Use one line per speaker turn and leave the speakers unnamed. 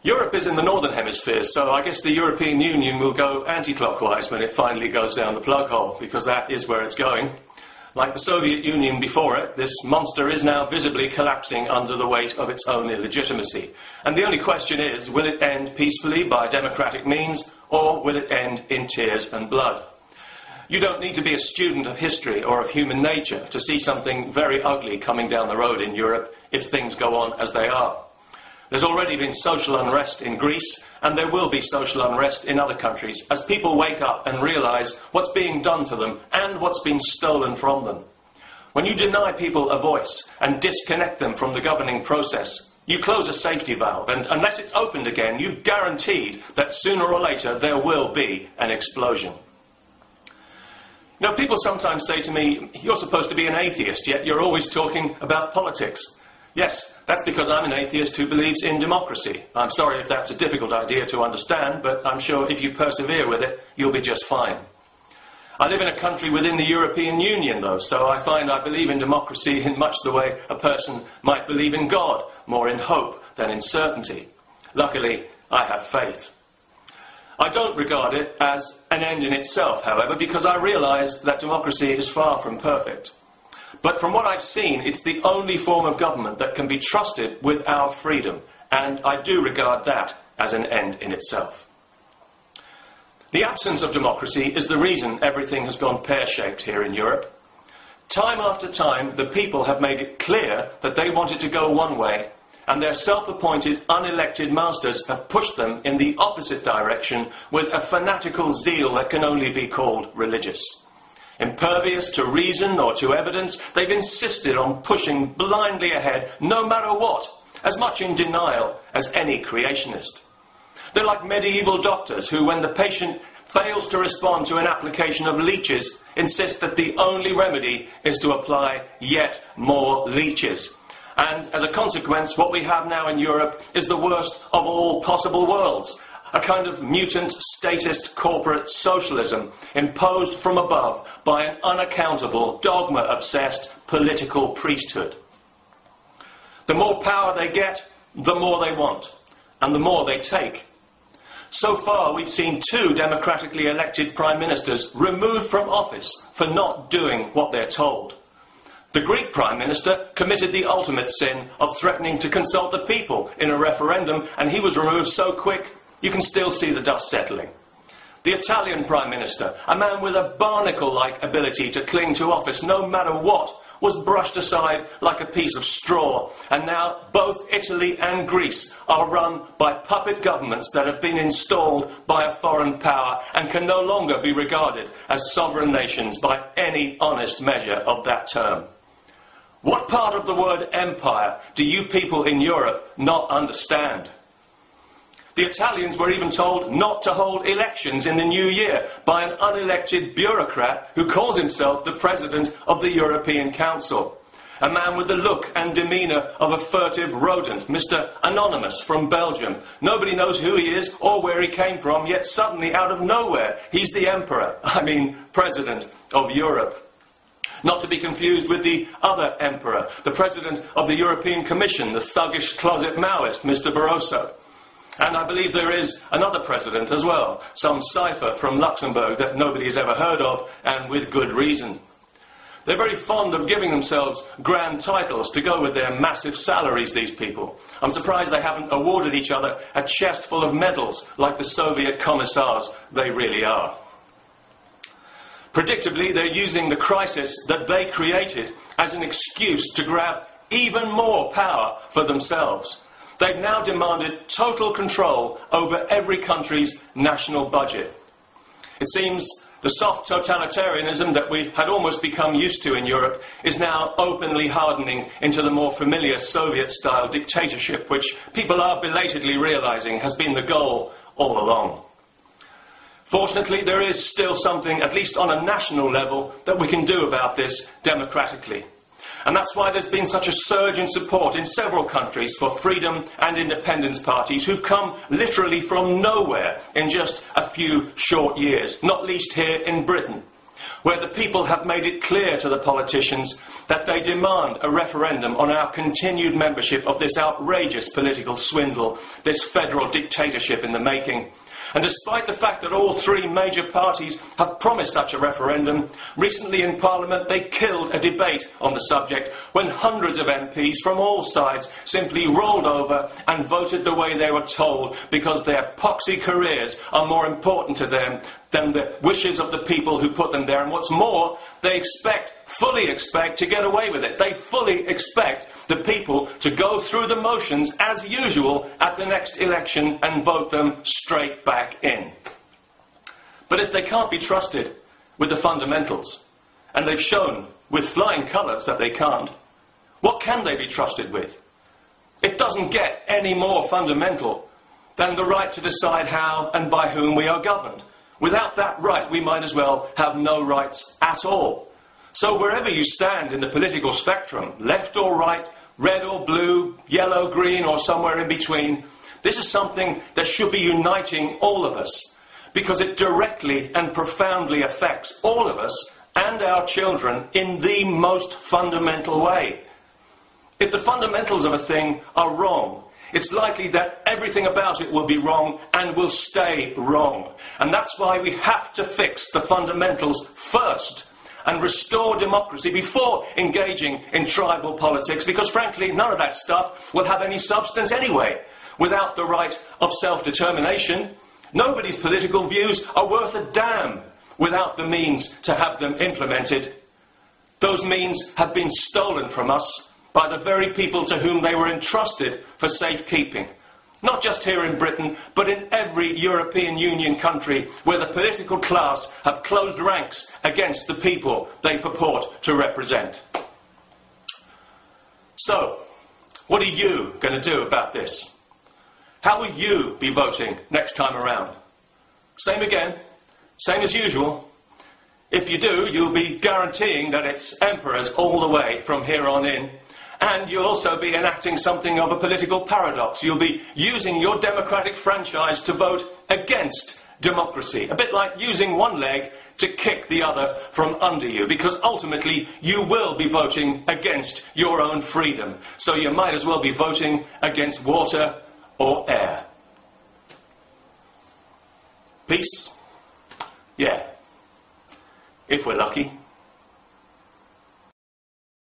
Europe is in the northern hemisphere, so I guess the European Union will go anti-clockwise when it finally goes down the plug hole, because that is where it's going. Like the Soviet Union before it, this monster is now visibly collapsing under the weight of its own illegitimacy. And the only question is, will it end peacefully by democratic means, or will it end in tears and blood? You don't need to be a student of history or of human nature to see something very ugly coming down the road in Europe if things go on as they are. There's already been social unrest in Greece, and there will be social unrest in other countries as people wake up and realise what's being done to them and what's been stolen from them. When you deny people a voice and disconnect them from the governing process, you close a safety valve, and unless it's opened again, you've guaranteed that sooner or later there will be an explosion. Now, people sometimes say to me, you're supposed to be an atheist, yet you're always talking about politics. Yes, that's because I'm an atheist who believes in democracy. I'm sorry if that's a difficult idea to understand, but I'm sure if you persevere with it, you'll be just fine. I live in a country within the European Union, though, so I find I believe in democracy in much the way a person might believe in God, more in hope than in certainty. Luckily, I have faith. I don't regard it as an end in itself, however, because I realise that democracy is far from perfect. But from what I've seen, it's the only form of government that can be trusted with our freedom, and I do regard that as an end in itself. The absence of democracy is the reason everything has gone pear-shaped here in Europe. Time after time, the people have made it clear that they wanted to go one way, and their self-appointed, unelected masters have pushed them in the opposite direction with a fanatical zeal that can only be called religious. Impervious to reason or to evidence, they've insisted on pushing blindly ahead, no matter what, as much in denial as any creationist. They're like medieval doctors who, when the patient fails to respond to an application of leeches, insist that the only remedy is to apply yet more leeches. And as a consequence, what we have now in Europe is the worst of all possible worlds. A kind of mutant, statist, corporate socialism imposed from above by an unaccountable, dogma-obsessed political priesthood. The more power they get, the more they want, and the more they take. So far, we've seen 2 democratically elected prime ministers removed from office for not doing what they're told. The Greek Prime Minister committed the ultimate sin of threatening to consult the people in a referendum, and he was removed so quick you can still see the dust settling. The Italian Prime Minister, a man with a barnacle-like ability to cling to office no matter what, was brushed aside like a piece of straw, and now both Italy and Greece are run by puppet governments that have been installed by a foreign power and can no longer be regarded as sovereign nations by any honest measure of that term. What part of the word empire do you people in Europe not understand? The Italians were even told not to hold elections in the new year by an unelected bureaucrat who calls himself the President of the European Council. A man with the look and demeanour of a furtive rodent, Mr. Anonymous from Belgium. Nobody knows who he is or where he came from, yet suddenly out of nowhere he's the Emperor, President of Europe. Not to be confused with the other emperor, the President of the European Commission, the thuggish closet Maoist, Mr. Barroso. And I believe there is another president as well, some cipher from Luxembourg that nobody has ever heard of, and with good reason. They're very fond of giving themselves grand titles to go with their massive salaries, these people. I'm surprised they haven't awarded each other a chest full of medals like the Soviet commissars they really are. Predictably, they're using the crisis that they created as an excuse to grab even more power for themselves. They've now demanded total control over every country's national budget. It seems the soft totalitarianism that we had almost become used to in Europe is now openly hardening into the more familiar Soviet-style dictatorship, which people are belatedly realising has been the goal all along. Fortunately, there is still something, at least on a national level, that we can do about this democratically. And that's why there's been such a surge in support in several countries for freedom and independence parties who've come literally from nowhere in just a few short years, not least here in Britain. where the people have made it clear to the politicians that they demand a referendum on our continued membership of this outrageous political swindle, this federal dictatorship in the making. And despite the fact that all three major parties have promised such a referendum, recently in Parliament they killed a debate on the subject when hundreds of MPs from all sides simply rolled over and voted the way they were told because their poxy careers are more important to them than the wishes of the people who put them there. And what's more, they fully expect to get away with it. They fully expect the people to go through the motions as usual at the next election and vote them straight back in. But if they can't be trusted with the fundamentals, and they've shown with flying colours that they can't, what can they be trusted with? It doesn't get any more fundamental than the right to decide how and by whom we are governed. Without that right, we might as well have no rights at all. So wherever you stand in the political spectrum, left or right, red or blue, yellow, green, or somewhere in between, this is something that should be uniting all of us, because it directly and profoundly affects all of us and our children in the most fundamental way. If the fundamentals of a thing are wrong, it's likely that everything about it will be wrong and will stay wrong. And that's why we have to fix the fundamentals first and restore democracy before engaging in tribal politics, because frankly none of that stuff will have any substance anyway. Without the right of self-determination, nobody's political views are worth a damn without the means to have them implemented. Those means have been stolen from us by the very people to whom they were entrusted for safekeeping. Not just here in Britain, but in every European Union country where the political class have closed ranks against the people they purport to represent. So, what are you going to do about this? How will you be voting next time around? Same again, same as usual. If you do, you'll be guaranteeing that it's emperors all the way from here on in. And you'll also be enacting something of a political paradox. You'll be using your democratic franchise to vote against democracy. A bit like using one leg to kick the other from under you. Because ultimately, you will be voting against your own freedom. So you might as well be voting against water or air. Peace? Yeah. If we're lucky.